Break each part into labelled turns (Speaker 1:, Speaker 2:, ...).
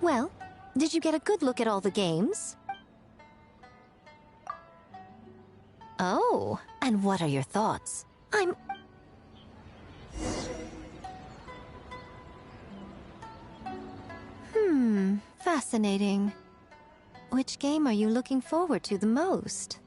Speaker 1: Well, did you get a good look at all the games? Oh, and what are your thoughts? Fascinating. Which game are you looking forward to the most?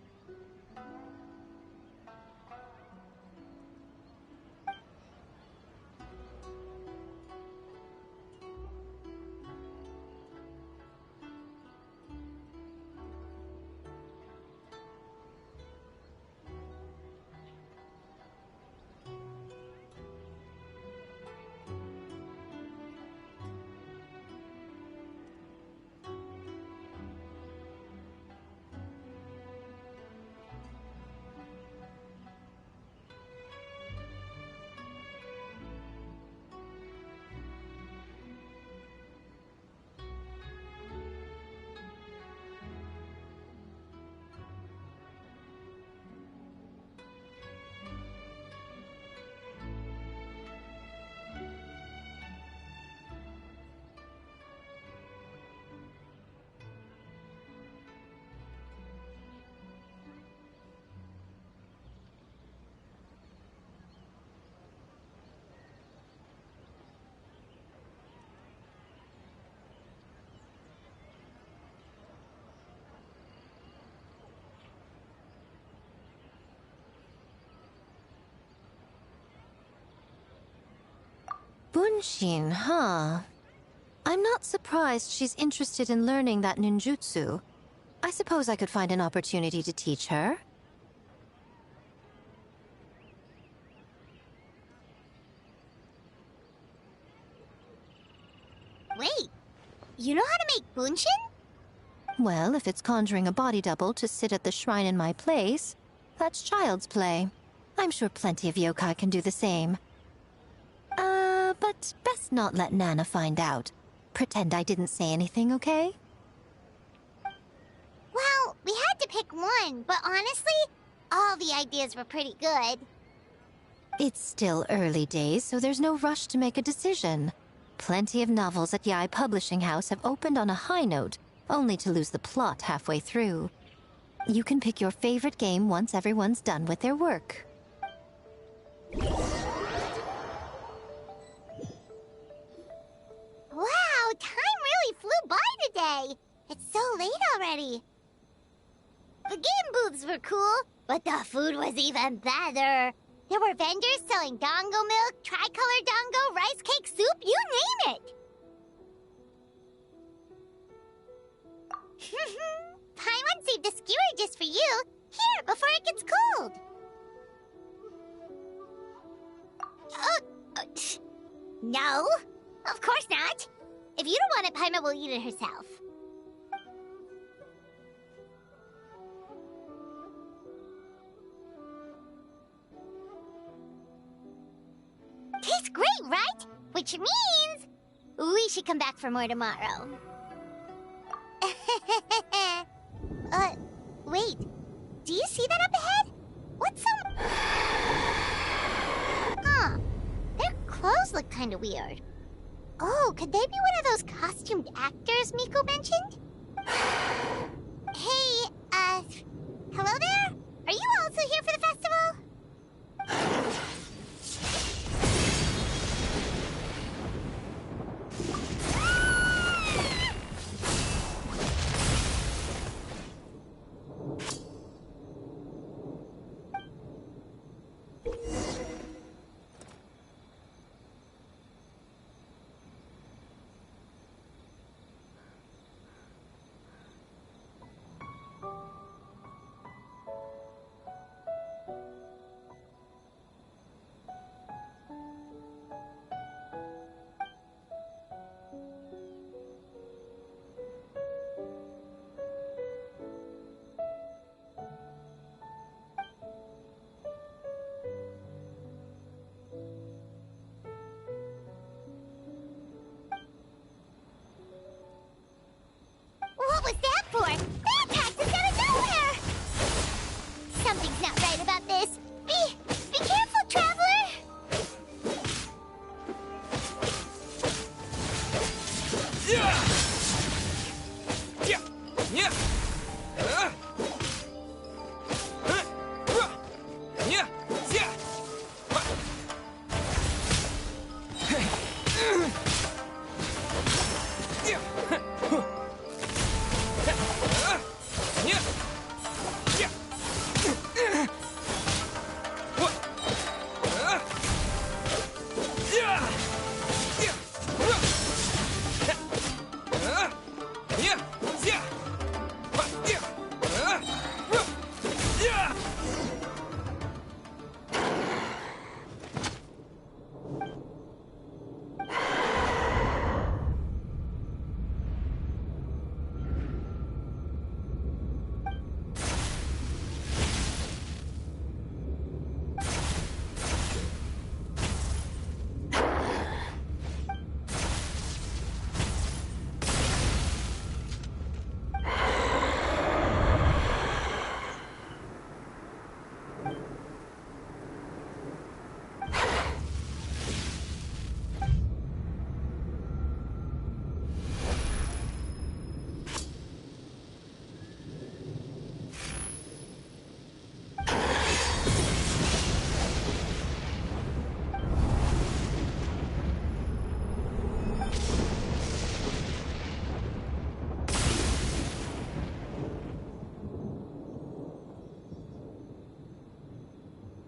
Speaker 1: Bunshin, huh? I'm not surprised she's interested in learning that ninjutsu. I suppose I could find an opportunity to teach her.
Speaker 2: Wait, you know how to make bunshin?
Speaker 1: Well, if it's conjuring a body double to sit at the shrine in my place, that's child's play. I'm sure plenty of yokai can do the same. But best not let Nana find out. Pretend I didn't say anything, okay?
Speaker 2: Well, we had to pick one, but honestly, all the ideas were pretty good.
Speaker 1: It's still early days, so there's no rush to make a decision. Plenty of novels at Yae Publishing House have opened on a high note, only to lose the plot halfway through. You can pick your favorite game once everyone's done with their work.
Speaker 2: Wow, time really flew by today. It's so late already. The game booths were cool, but the food was even better. There were vendors selling dango milk, tricolor dango, rice cake soup, you name it. Paimon saved a skewer just for you. Here, before it gets cold. No, of course not. If you don't want it, Paimon will eat it herself. Tastes great, right? Which means we should come back for more tomorrow. Wait. Do you see that up ahead? What's some... Huh. Their clothes look kind of weird. Oh, could they be one of those costumed actors Miko mentioned? Hey, hello there? Are you also here for the festival?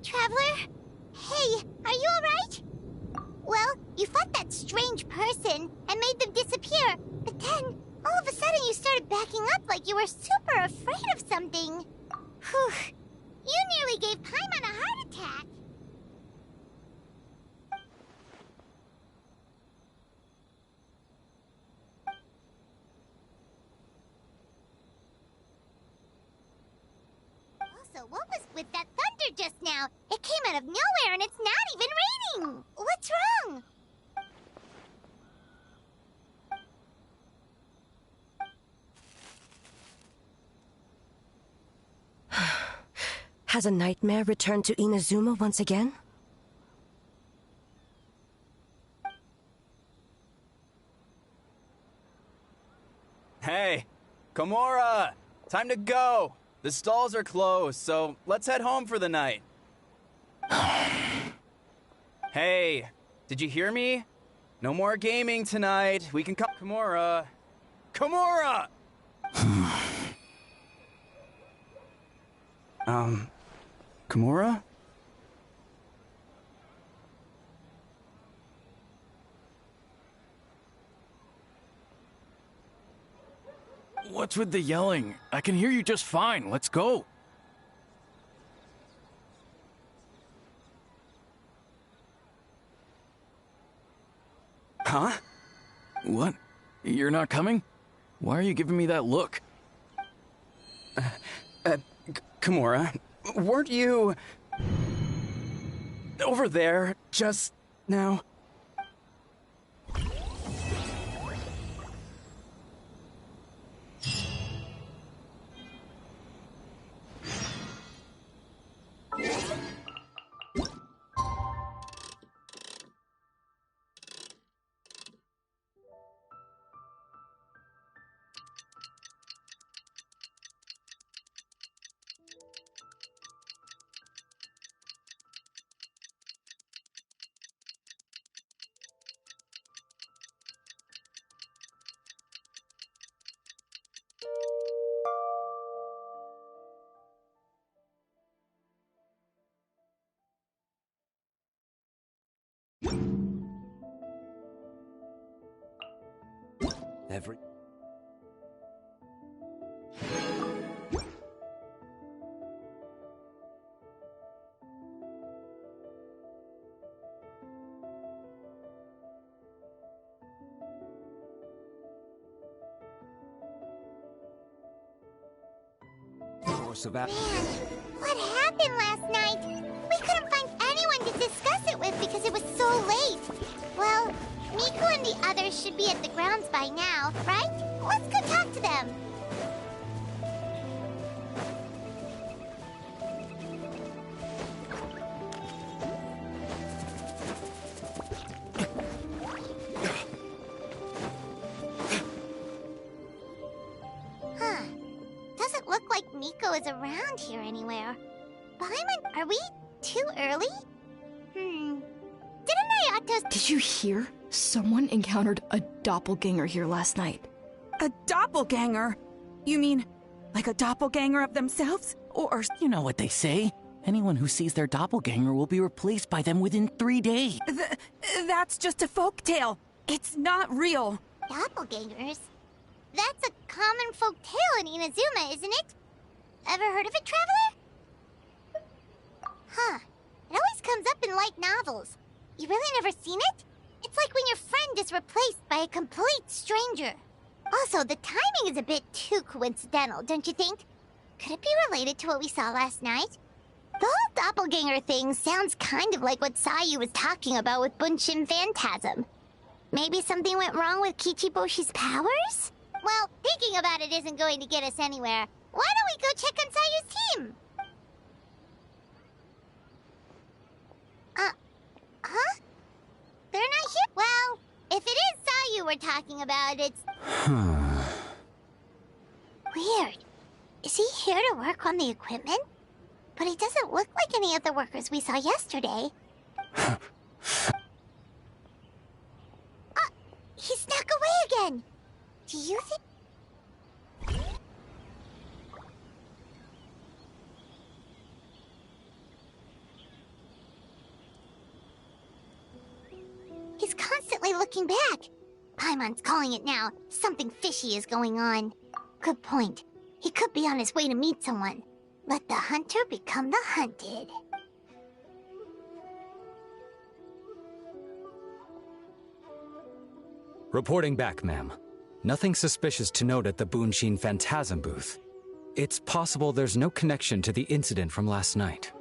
Speaker 2: Traveler? Hey, are you alright? Well, you fought that strange person and made them disappear, but then, all of a sudden you started backing up like you were super afraid of something. Whew. You nearly gave Paimon a heart attack. Also, what was with that thunder just now? It came out of nowhere and it's not even raining! What's wrong?
Speaker 3: Has a nightmare returned to Inazuma once again?
Speaker 4: Hey, Komura! Time to go! The stalls are closed, so let's head home for the night. Hey, did you hear me? No more gaming tonight. We can come. Komura! Komura! Komura?
Speaker 5: What's with the yelling? I can hear you just fine. Let's go.
Speaker 4: Huh?
Speaker 5: What? You're not coming? Why are you giving me that look?
Speaker 4: Komura, weren't you over there just now?
Speaker 6: Every... Course of
Speaker 2: Man, what happened last night? We couldn't find anyone to discuss it with because it was so late. Well, Miku and the others should be at the grounds by now, right? Let's go talk to them. Huh. Doesn't look like Miko is around here anywhere. Paimon, are we too early? Didn't Ayato's...
Speaker 7: Did you hear? Someone encountered a doppelganger here last night.
Speaker 8: A doppelganger? You mean, like a doppelganger of themselves? Or...
Speaker 9: You know what they say. Anyone who sees their doppelganger will be replaced by them within 3 days.
Speaker 8: That's just a folktale. It's not real.
Speaker 2: Doppelgangers? That's a common folk tale in Inazuma, isn't it? Ever heard of it, Traveler? Huh. It always comes up in light novels. You really never seen it? It's like when your friend is replaced by a complete stranger. Also, the timing is a bit too coincidental, don't you think? Could it be related to what we saw last night? The whole doppelganger thing sounds kind of like what Sayu was talking about with Bunshin Phantasm. Maybe something went wrong with Kichiboshi's powers? Well, thinking about it isn't going to get us anywhere. Why don't we go check on Sayu's team? Huh? They're not here? Well, if it is Sayu we're talking about, it's... Weird. Is he here to work on the equipment? But he doesn't look like any of the workers we saw yesterday. He snuck away again! Do you think... looking back. Paimon's calling it now. Something fishy is going on. Good point. He could be on his way to meet someone. Let the hunter become the hunted.
Speaker 6: Reporting back, ma'am. Nothing suspicious to note at the Boonshin Phantasm booth. It's possible there's no connection to the incident from last night.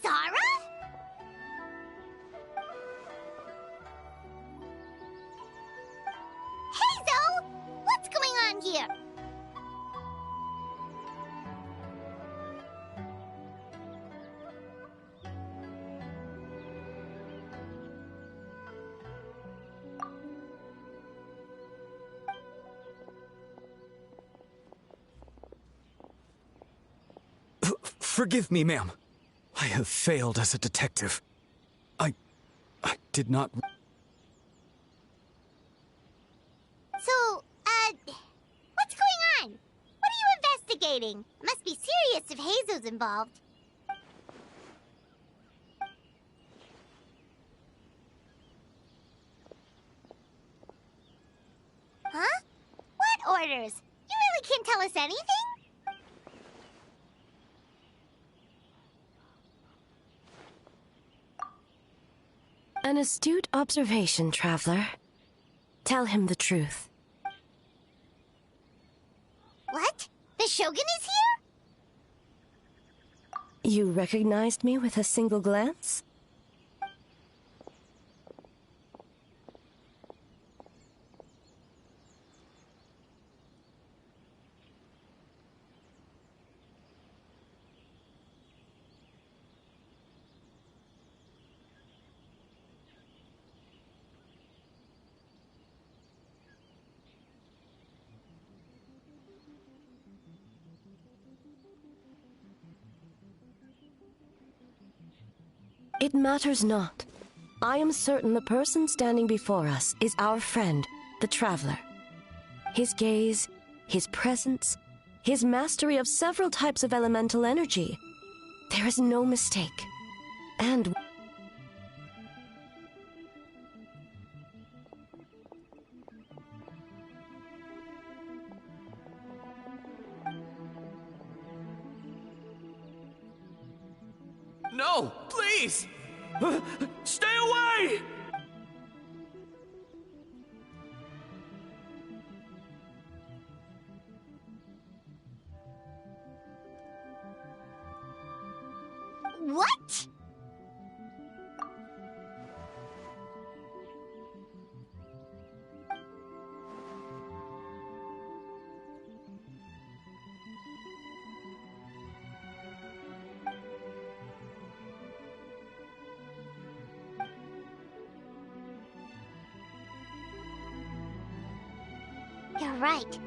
Speaker 2: Sarah? Hazel! What's going on here?
Speaker 6: Forgive me, ma'am. I have failed as a detective. I did not...
Speaker 2: So, what's going on? What are you investigating? Must be serious if Hazel's involved. Huh? What orders? You really can't tell us anything?
Speaker 3: An astute observation, traveler. Tell him the truth.
Speaker 2: What? The Shogun is here?
Speaker 3: You recognized me with a single glance? It matters not. I am certain the person standing before us is our friend, the Traveler. His gaze, his presence, his mastery of several types of elemental energy. There is no mistake. And...
Speaker 5: No, please! Stay away!
Speaker 2: What? You're right.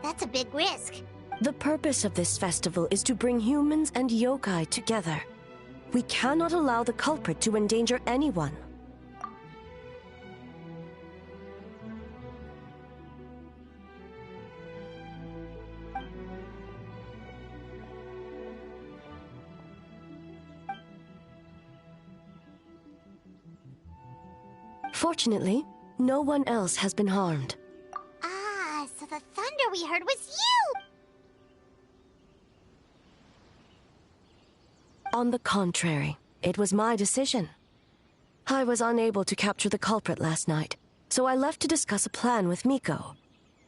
Speaker 2: That's a big risk.
Speaker 3: The purpose of this festival is to bring humans and yokai together. We cannot allow the culprit to endanger anyone. Fortunately, no one else has been harmed.
Speaker 2: Ah, so the thunder we heard was you!
Speaker 3: On the contrary, it was my decision. I was unable to capture the culprit last night, so I left to discuss a plan with Miko.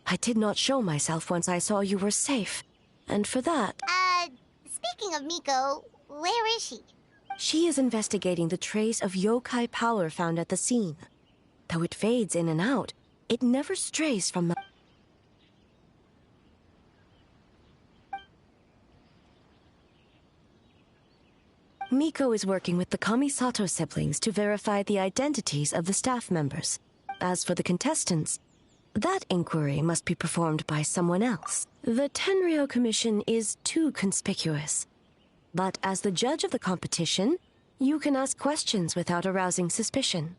Speaker 3: I did not show myself once I saw you were safe, and for that...
Speaker 2: Speaking of Miko, where is she?
Speaker 3: She is investigating the trace of yokai power found at the scene. Though it fades in and out, it never strays from the... Miko is working with the Kamisato siblings to verify the identities of the staff members. As for the contestants, that inquiry must be performed by someone else. The Tenryo Commission is too conspicuous. But as the judge of the competition, you can ask questions without arousing suspicion.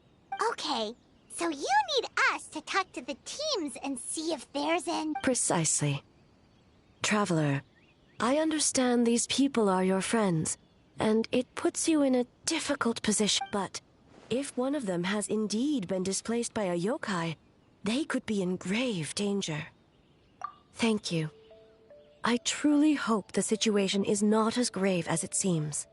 Speaker 2: Okay, So you need us to talk to the teams and see if there's an...
Speaker 3: Precisely. Traveler, I understand these people are your friends, and it puts you in a difficult position. But if one of them has indeed been displaced by a yokai, they could be in grave danger. Thank you. I truly hope the situation is not as grave as it seems.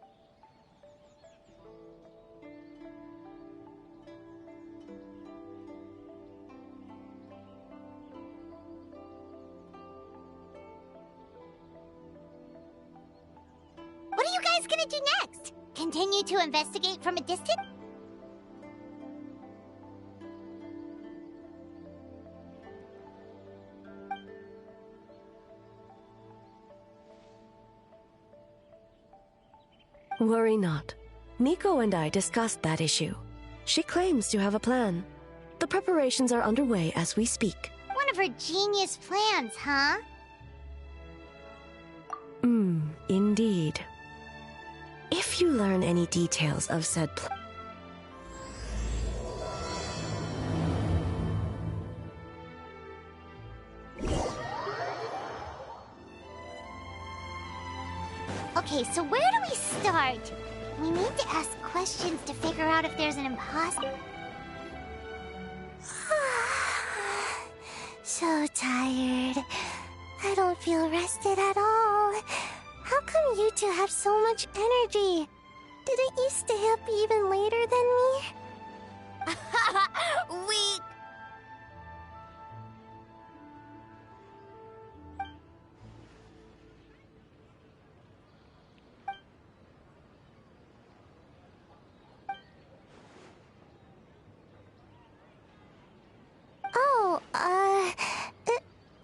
Speaker 2: What are you guys gonna do next? Continue to investigate from a distance?
Speaker 3: Worry not. Miko and I discussed that issue. She claims to have a plan. The preparations are underway as we speak.
Speaker 2: One of her genius plans, huh?
Speaker 3: Indeed. If you learn any details of said
Speaker 2: Okay, so where do we start? We need to ask questions to figure out if there's an imposter. So tired. I don't feel rested at all. How come you two have so much energy? Didn't you stay up even later than me? Weak.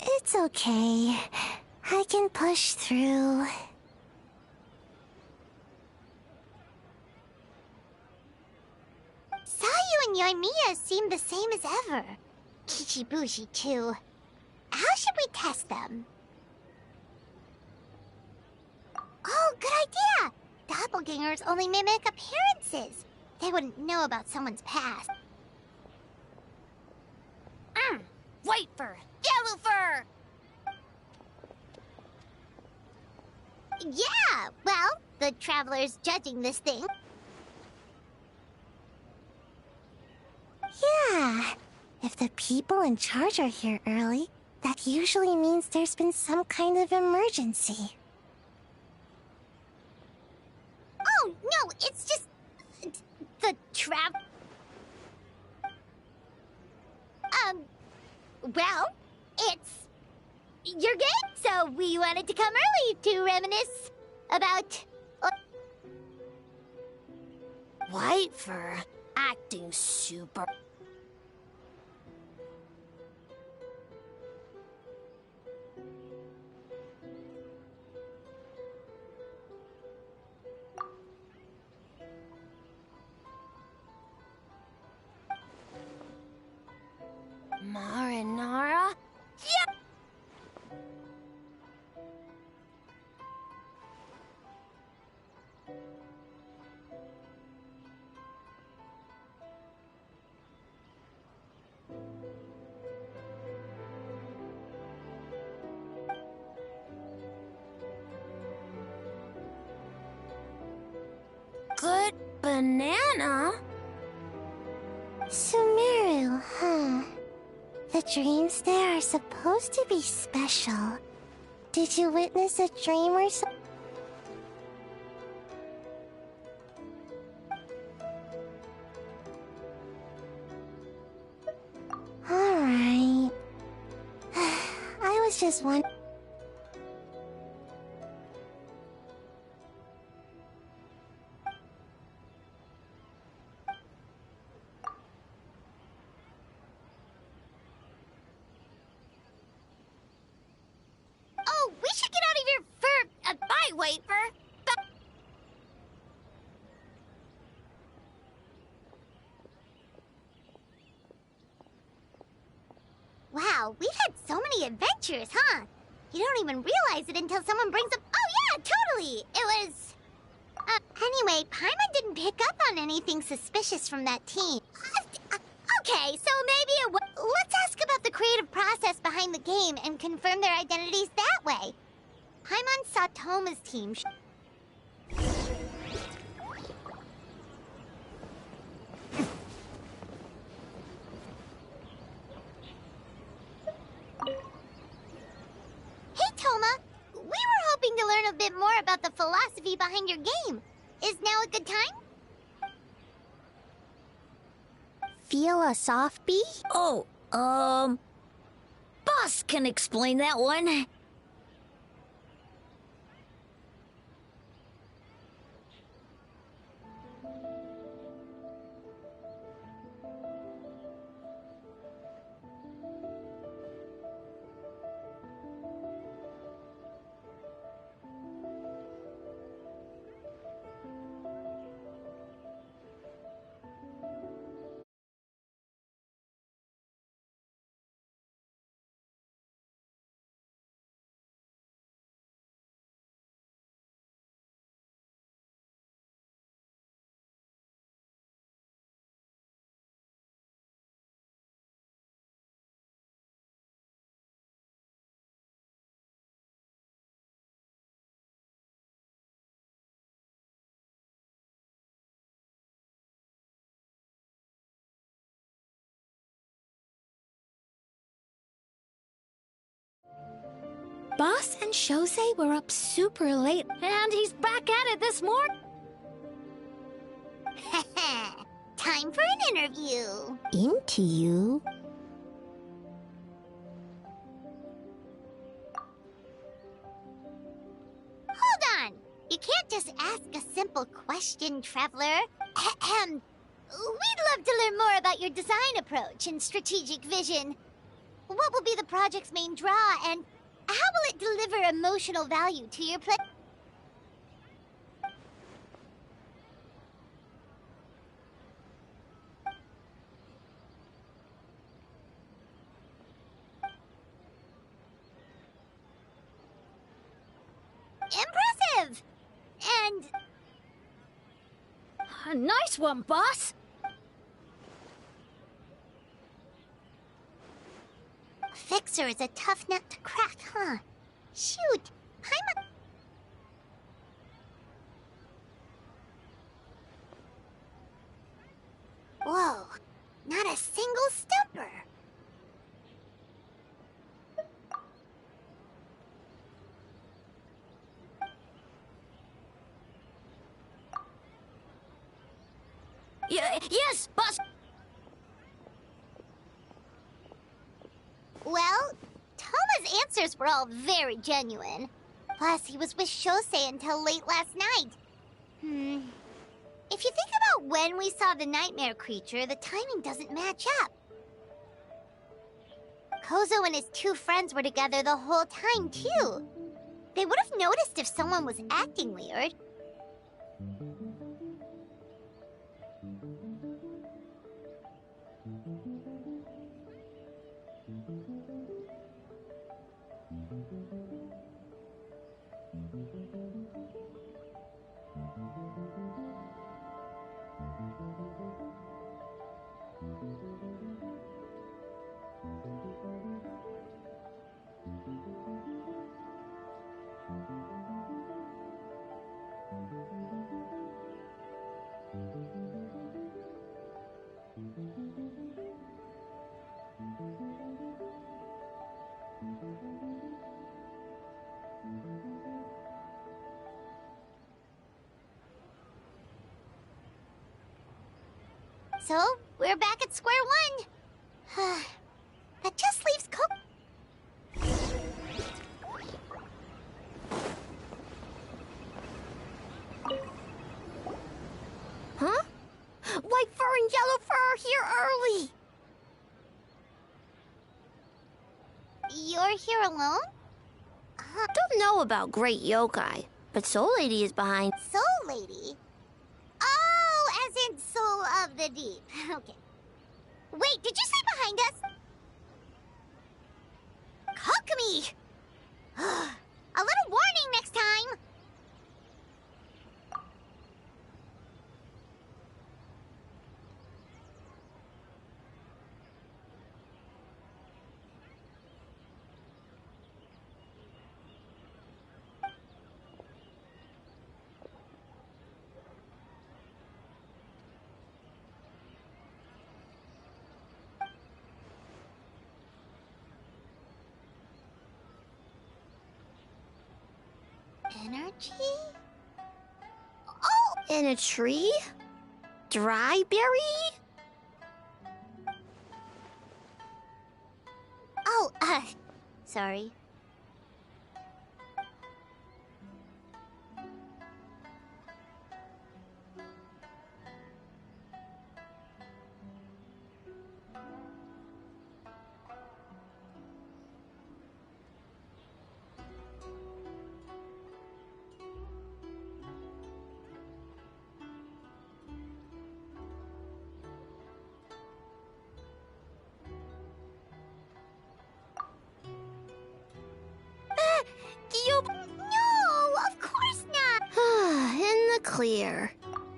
Speaker 2: It's okay. I can push through. Sayu and Yoimiya seem the same as ever. Kichibushi too. How should we test them? Oh, good idea! Doppelgangers only mimic appearances. They wouldn't know about someone's past. White fur! Yellow fur! Yeah, well, the Traveler's judging this thing. Yeah, if the people in charge are here early, that usually means there's been some kind of emergency. Oh, no, it's just... the well, it's... your game, so we wanted to come early to reminisce about... White fur acting super... Marinara? Yep! Good banana? Sumeru, huh? The dreams there are supposed to be special. Did you witness a dream or something? Alright. I was just wondering. Oh, we should get out of here for... bye, White Fur. Wow, we've had so many adventures, huh? You don't even realize it until someone brings up... Oh, yeah, totally! It was... anyway, Paimon didn't pick up on anything suspicious from that team. Okay, Okay, so maybe let's ask about the creative process behind the game and confirm their identities that way. Paimon Satoma's team. Hey, Toma. We were hoping to learn a bit more about the philosophy behind your game. Is now a good time?
Speaker 10: Feel a soft bee? Oh, Boss can explain that one. Boss and Shosei were up super late, and he's back at it this morning.
Speaker 2: Time for an interview.
Speaker 10: Into you?
Speaker 2: Hold on. You can't just ask a simple question, Traveler. Ahem. We'd love to learn more about your design approach and strategic vision. What will be the project's main draw, and how will it deliver emotional value to your play? Impressive! And...
Speaker 10: A nice one, boss!
Speaker 2: Fixer is a tough nut to crack, huh? Shoot! Whoa, not a single stumper.
Speaker 10: Yes, boss!
Speaker 2: Well, Toma's answers were all very genuine. Plus, he was with Shosei until late last night. If you think about when we saw the nightmare creature, the timing doesn't match up. Kozo and his two friends were together the whole time, too. They would have noticed if someone was acting weird. So, we're back at square one. That just leaves
Speaker 10: Huh? White fur and yellow fur are here early!
Speaker 2: You're here alone?
Speaker 10: Don't know about Great Yokai, but Soul Lady is behind.
Speaker 2: Soul Lady? Oh, as in Soul of the Deep. Okay. Wait, did you say behind us? Kokumi! A little warning next time! Energy? Oh!
Speaker 10: In a tree? Dry berry?
Speaker 2: Oh, sorry. No, of course not!
Speaker 10: In the clear.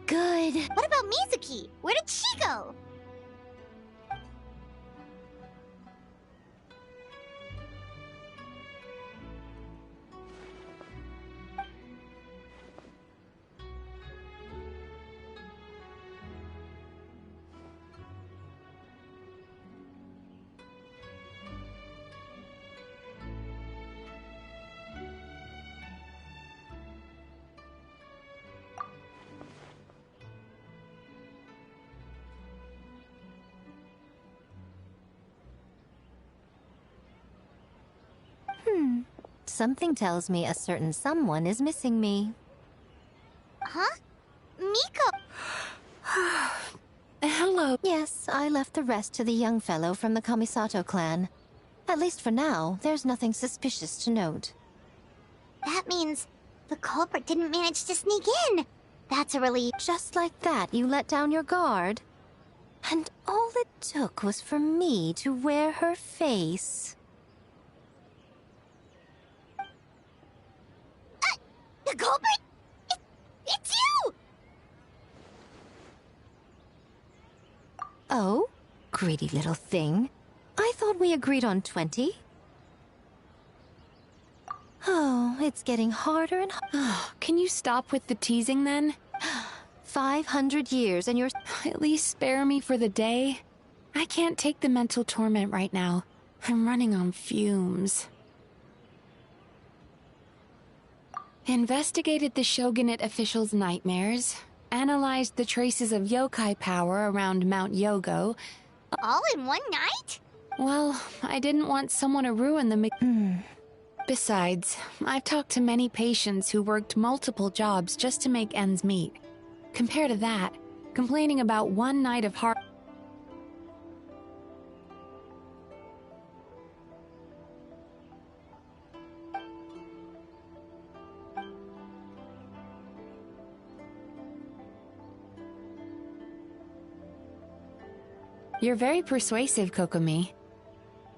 Speaker 10: Good.
Speaker 2: What about Mizuki? Where did she go?
Speaker 1: Something tells me a certain someone is missing me.
Speaker 2: Huh? Miko!
Speaker 7: Hello.
Speaker 1: Yes, I left the rest to the young fellow from the Kamisato clan. At least for now, there's nothing suspicious to note.
Speaker 2: That means the culprit didn't manage to sneak in. That's a relief.
Speaker 1: Just like that, you let down your guard. And all it took was for me to wear her face.
Speaker 2: The culprit? It's you!
Speaker 1: Oh? Greedy little thing. I thought we agreed on 20. Oh, it's getting harder and harder.
Speaker 7: Can you stop with the teasing then?
Speaker 1: 500 years and you're...
Speaker 7: At least spare me for the day. I can't take the mental torment right now. I'm running on fumes. Investigated the shogunate officials' nightmares. Analyzed the traces of yokai power around Mount Yogo.
Speaker 2: All in one night?
Speaker 7: Well, I didn't want someone to ruin the Besides, I've talked to many patients who worked multiple jobs just to make ends meet. Compare to that, complaining about one night of hard... You're very persuasive, Kokomi.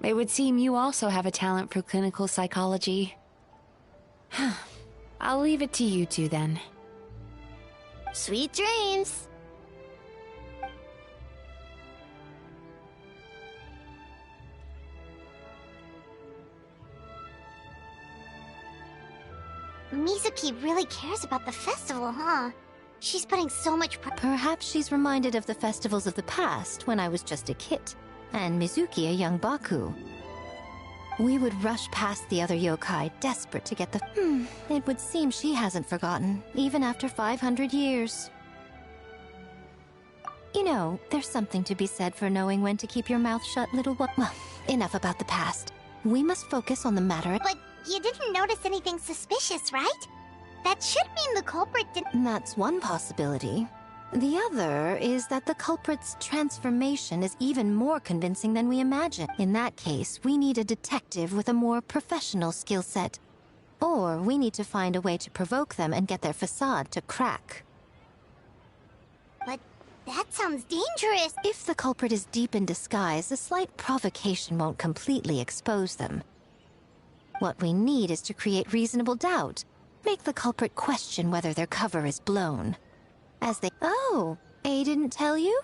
Speaker 7: It would seem you also have a talent for clinical psychology. I'll leave it to you two then.
Speaker 10: Sweet dreams.
Speaker 2: Mizuki really cares about the festival, huh? She's putting so much
Speaker 1: Perhaps she's reminded of the festivals of the past when I was just a kid, and Mizuki a young Baku. We would rush past the other yokai, desperate to get the... It would seem she hasn't forgotten, even after 500 years. You know, there's something to be said for knowing when to keep your mouth shut, little one. Well, enough about the past. We must focus on the matter at...
Speaker 2: But you didn't notice anything suspicious, right? That should mean the culprit didn't...
Speaker 1: That's one possibility. The other is that the culprit's transformation is even more convincing than we imagine. In that case, we need a detective with a more professional skill set. Or we need to find a way to provoke them and get their facade to crack.
Speaker 2: But that sounds dangerous.
Speaker 1: If the culprit is deep in disguise, a slight provocation won't completely expose them. What we need is to create reasonable doubt. Make the culprit question whether their cover is blown. As they... Oh, A didn't tell you?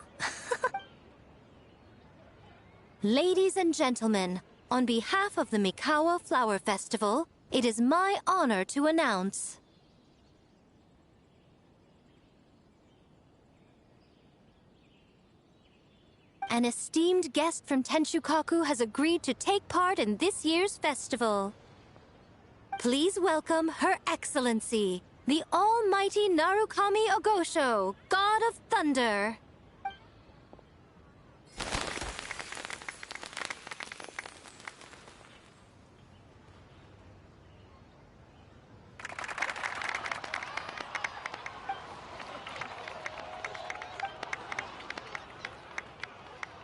Speaker 1: Ladies and gentlemen, on behalf of the Mikawa Flower Festival, it is my honor to announce... An esteemed guest from Tenshukaku has agreed to take part in this year's festival. Please welcome Her Excellency, the Almighty Narukami Ogosho, God of Thunder.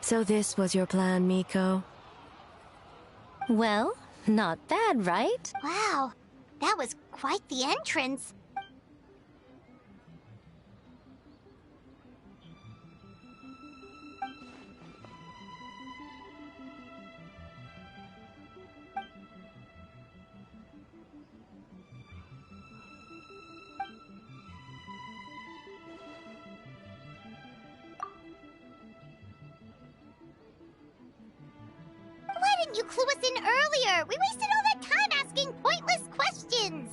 Speaker 3: So this was your plan, Miko?
Speaker 1: Well, not bad, right?
Speaker 2: Wow, that was quite the entrance. Why didn't you clue us in earlier? We wasted all that time asking pointless questions.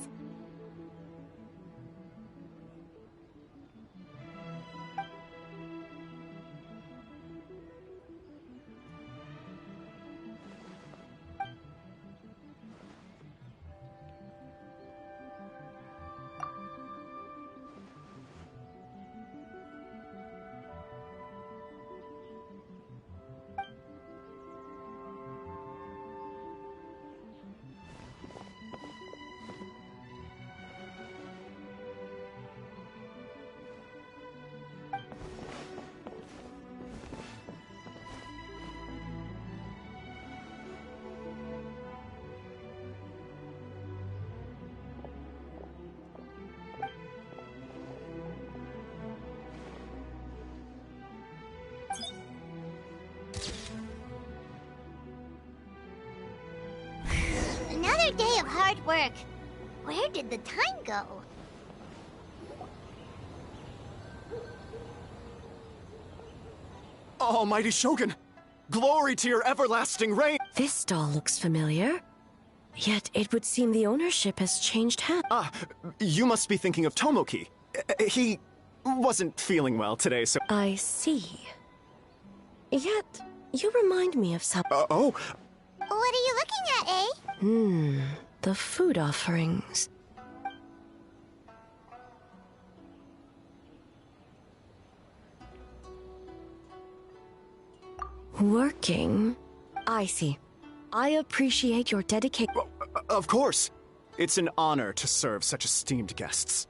Speaker 2: Another day of hard work. Where did the time go?
Speaker 11: Almighty Shogun! Glory to your everlasting reign!
Speaker 3: This stall looks familiar. Yet it would seem the ownership has changed hands.
Speaker 11: Ah, you must be thinking of Tomoki. He wasn't feeling well today, so...
Speaker 3: I see. Yet, you remind me of some...
Speaker 11: Oh?
Speaker 2: What are you looking at, eh?
Speaker 3: The food offerings. Working? I see. I appreciate your dedication.
Speaker 11: Well, of course. It's an honor to serve such esteemed guests.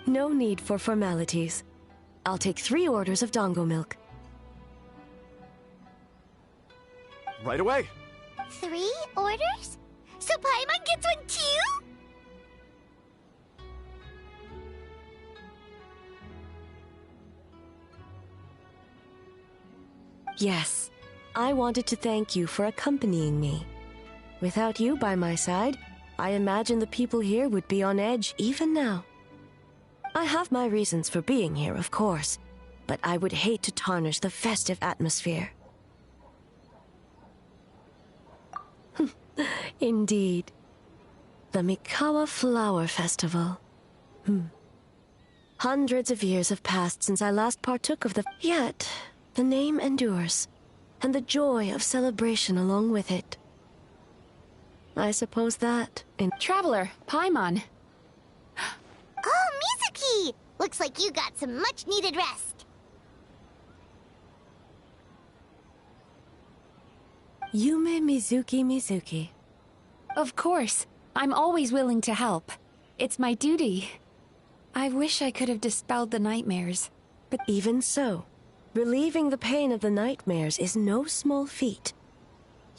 Speaker 3: No need for formalities. I'll take 3 orders of dango milk.
Speaker 11: Right away.
Speaker 2: 3 orders? So Paimon gets one too?
Speaker 3: Yes, I wanted to thank you for accompanying me. Without you by my side, I imagine the people here would be on edge even now. I have my reasons for being here, of course, but I would hate to tarnish the festive atmosphere. Indeed. The Mikawa Flower Festival. Hundreds of years have passed since I last partook of the... Yet, the name endures, and the joy of celebration along with it. I suppose that in...
Speaker 7: Traveler, Paimon.
Speaker 2: Oh, Mizuki! Looks like you got some much-needed rest.
Speaker 3: Yume Mizuki.
Speaker 7: Of course. I'm always willing to help. It's my duty. I wish I could have dispelled the nightmares, but
Speaker 3: even so, relieving the pain of the nightmares is no small feat.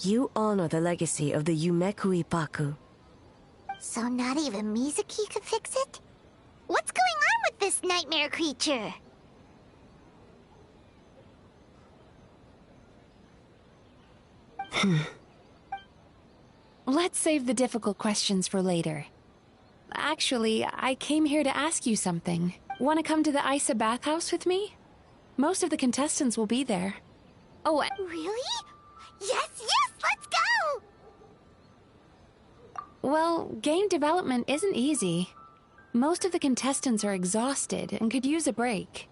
Speaker 3: You honor the legacy of the Yumeku Ippaku.
Speaker 2: So not even Mizuki could fix it? What's going on with this nightmare creature?
Speaker 7: let's save the difficult questions for later. Actually, I came here to ask you something. Want to come to the Isa bathhouse with me? Most of the contestants will be there. Oh,
Speaker 2: really? Yes, let's go!
Speaker 7: Well, game development isn't easy. Most of the contestants are exhausted and could use a break.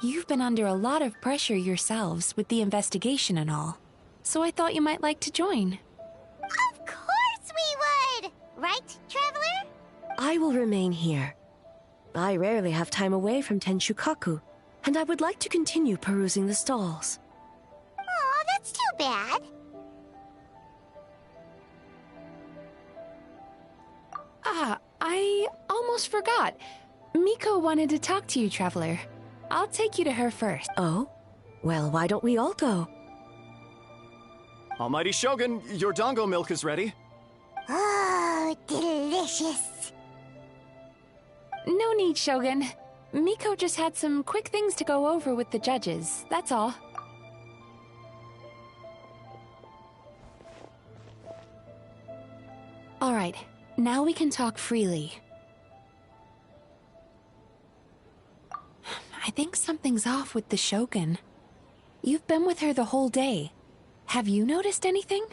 Speaker 7: You've been under a lot of pressure yourselves with the investigation and all, so I thought you might like to join.
Speaker 2: Of course we would! Right, Traveler?
Speaker 3: I will remain here. I rarely have time away from Tenshukaku, and I would like to continue perusing the stalls.
Speaker 2: Aw, that's too bad.
Speaker 7: I almost forgot. Miko wanted to talk to you, Traveler. I'll take you to her first.
Speaker 3: Oh? Well, why don't we all go?
Speaker 11: Almighty Shogun, your dango milk is ready.
Speaker 2: Oh, delicious.
Speaker 7: No need, Shogun. Miko just had some quick things to go over with the judges, that's all. Alright, now we can talk freely. I think something's off with the Shogun. You've been with her the whole day. Have you noticed anything?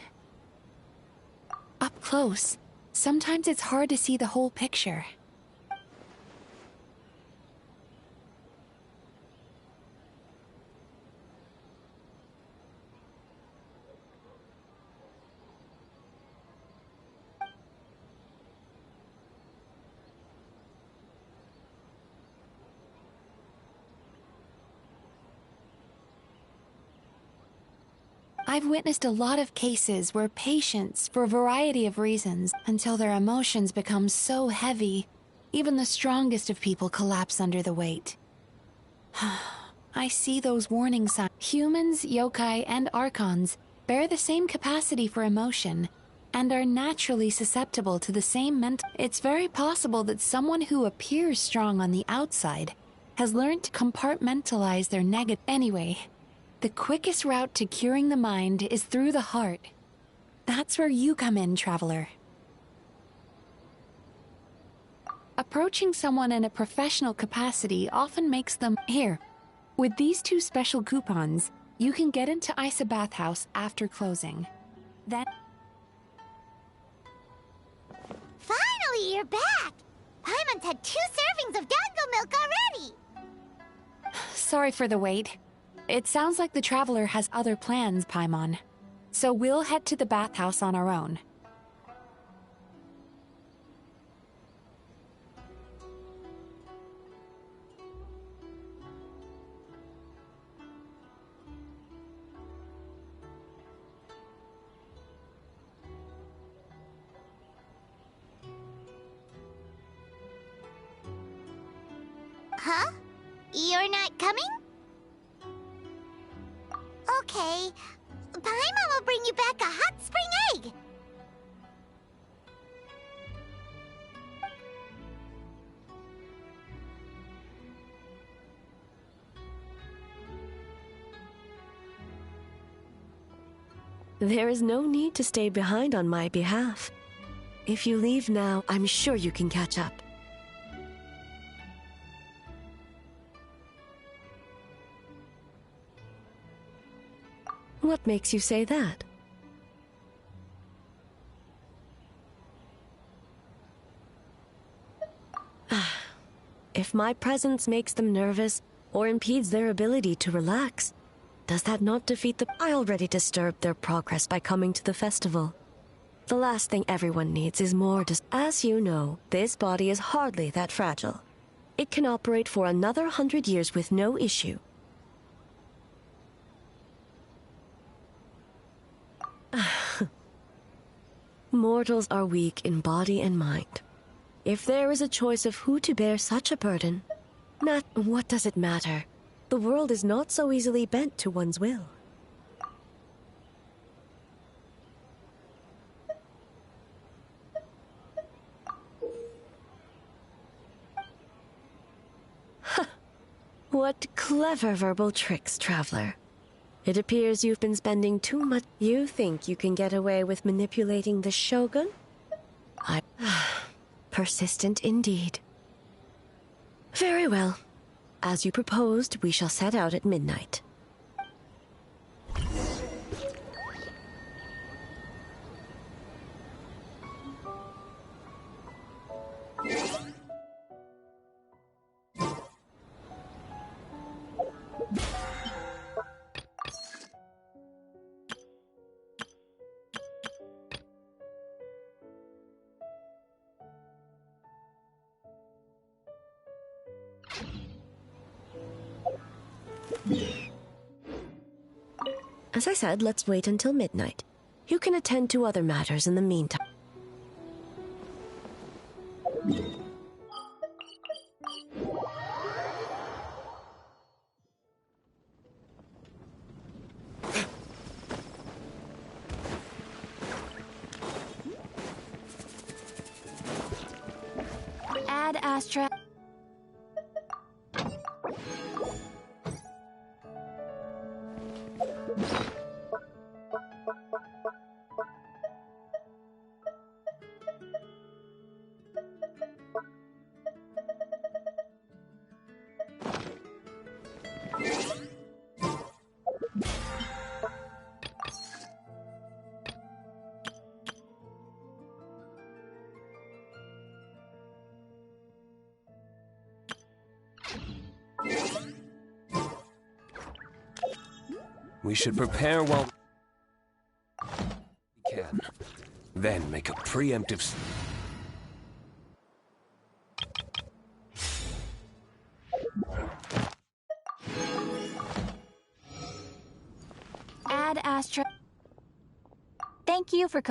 Speaker 7: Up close, sometimes it's hard to see the whole picture. I've witnessed a lot of cases where patients, for a variety of reasons, until their emotions become so heavy, even the strongest of people collapse under the weight. I see those warning signs. Humans, yokai, and archons bear the same capacity for emotion, and are naturally susceptible to the same mental... It's very possible that someone who appears strong on the outside has learned to compartmentalize their negative... Anyway... The quickest route to curing the mind is through the heart. That's where you come in, Traveler. Approaching someone in a professional capacity often makes them... Here, with these 2 special coupons, you can get into Isa Bathhouse after closing. Then...
Speaker 2: Finally, you're back! Paimon's had 2 servings of dango milk already!
Speaker 7: Sorry for the wait. It sounds like the Traveler has other plans, Paimon. So we'll head to the bathhouse on our own.
Speaker 2: Huh? You're not coming? Okay. Paimon will bring you back a hot spring egg!
Speaker 3: There is no need to stay behind on my behalf. If you leave now, I'm sure you can catch up. What makes you say that? If my presence makes them nervous or impedes their ability to relax, does that not defeat the... I already disturbed their progress by coming to the festival. The last thing everyone needs is more As you know, this body is hardly that fragile. It can operate for another 100 years with no issue. Mortals are weak in body and mind. If there is a choice of who to bear such a burden, what does it matter? The world is not so easily bent to one's will. What clever verbal tricks, Traveler. It appears you've been spending too much... You think you can get away with manipulating the Shogun? Persistent indeed. Very well. As you proposed, we shall set out at midnight. As I said, let's wait until midnight. You can attend to other matters in the meantime.
Speaker 7: Ad Astra.
Speaker 12: We should prepare while we can. Then make a preemptive...
Speaker 10: Ad Astra. Thank you for